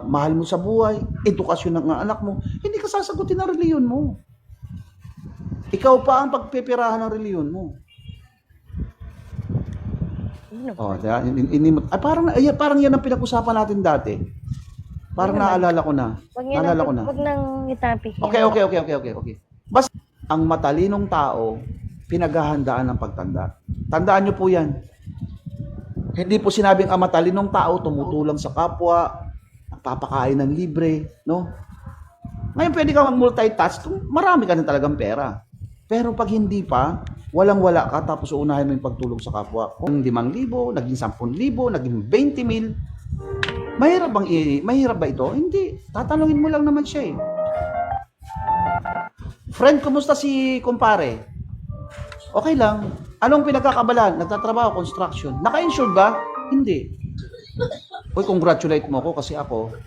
mahal mo sa buhay, edukasyon ng anak mo, hindi ka sasagutin ng reliyon mo. Ikaw pa ang pagpipirahan ng reliyon mo. Oh, parang yan ang pinag-usapan natin dati. Parang naalala ko na. Naalala ko na. Wag nang itapik yan. Okay. Basta ang matalinong tao, pinaghahandaan ng pagtanda. Tandaan nyo po yan. Hindi po sinabing ang matalinong tao tumutulong sa kapwa, nagpapakain ng libre, no? Ngayon pwede kang mag-multitask kung marami ka na talagang pera. Pero pag hindi pa, walang-wala ka tapos uunahin mo yung pagtulong sa kapwa. Kung 5,000, naging 10,000, naging 20,000, mahirap ba ito? Hindi. Tatanungin mo lang naman siya eh. Friend, kumusta si kumpare? Okay lang. Anong pinagkakabalan? Nagtatrabaho, construction. Naka-insured ba? Hindi. Uy, congratulate mo ko kasi ako,